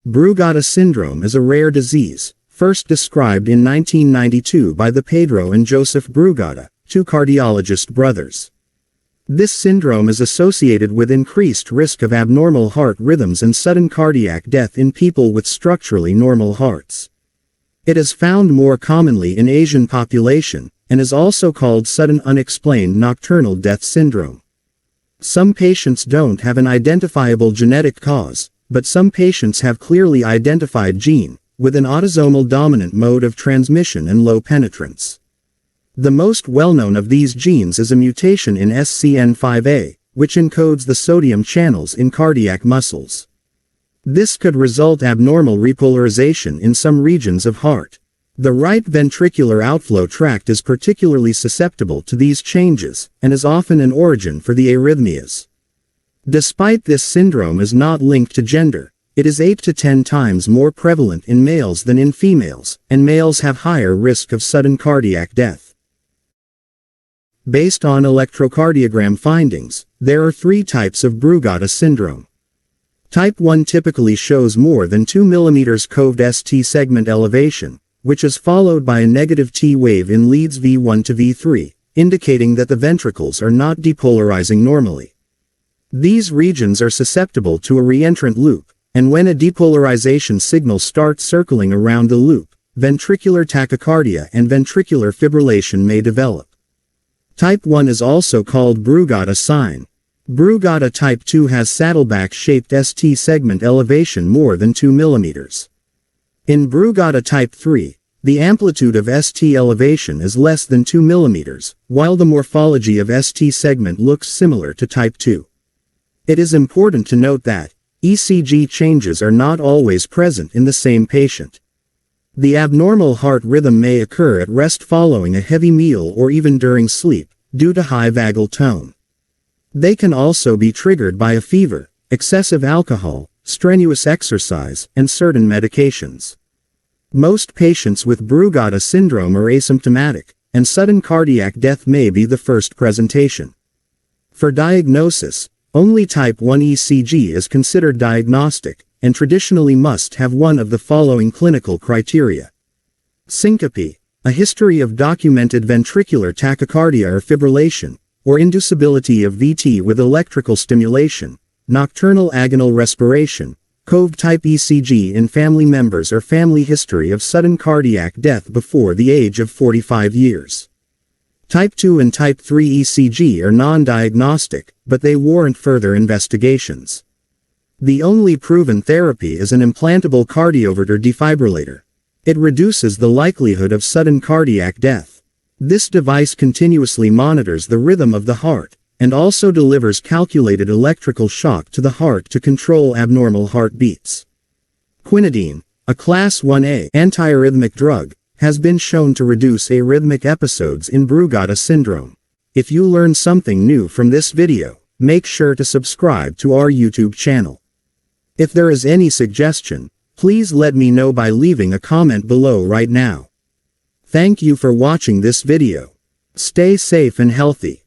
Brugada syndrome is a rare disease, first described in 1992 by the Pedro and Joseph Brugada, two cardiologist brothers. This syndrome is associated with increased risk of abnormal heart rhythms and sudden cardiac death in people with structurally normal hearts. It is found more commonly in Asian population, and is also called sudden unexplained nocturnal death syndrome. Some patients don't have an identifiable genetic cause, but some patients have clearly identified gene, with an autosomal dominant mode of transmission and low penetrance. The most well-known of these genes is a mutation in SCN5A, which encodes the sodium channels in cardiac muscles. This could result abnormal repolarization in some regions of heart. The right ventricular outflow tract is particularly susceptible to these changes, and is often an origin for the arrhythmias. Despite this syndrome is not linked to gender, it is 8 to 10 times more prevalent in males than in females, and males have higher risk of sudden cardiac death. Based on electrocardiogram findings, there are 3 types of Brugada syndrome. Type 1 typically shows more than 2 mm coved ST segment elevation, which is followed by a negative T wave in leads V1 to V3, indicating that the ventricles are not depolarizing normally. These regions are susceptible to a reentrant loop, and when a depolarization signal starts circling around the loop, ventricular tachycardia and ventricular fibrillation may develop. Type 1 is also called Brugada sign. Brugada type 2 has saddleback-shaped ST segment elevation more than 2 mm. In Brugada type 3, the amplitude of ST elevation is less than 2 mm, while the morphology of ST segment looks similar to type 2. It is important to note that ECG changes are not always present in the same patient. The abnormal heart rhythm may occur at rest following a heavy meal or even during sleep, due to high vagal tone. They can also be triggered by a fever, excessive alcohol, strenuous exercise, and certain medications. Most patients with Brugada syndrome are asymptomatic, and sudden cardiac death may be the first presentation. For diagnosis, only type 1 ECG is considered diagnostic, and traditionally must have one of the following clinical criteria. Syncope, a history of documented ventricular tachycardia or fibrillation, or inducibility of VT with electrical stimulation, nocturnal agonal respiration, coved-type ECG in family members or family history of sudden cardiac death before the age of 45 years. Type 2 and Type 3 ECG are non-diagnostic, but they warrant further investigations. The only proven therapy is an implantable cardioverter defibrillator. It reduces the likelihood of sudden cardiac death. This device continuously monitors the rhythm of the heart, and also delivers calculated electrical shock to the heart to control abnormal heartbeats. Quinidine, a Class 1A antiarrhythmic drug, has been shown to reduce arrhythmic episodes in Brugada syndrome. If you learned something new from this video, make sure to subscribe to our YouTube channel. If there is any suggestion, please let me know by leaving a comment below right now. Thank you for watching this video. Stay safe and healthy.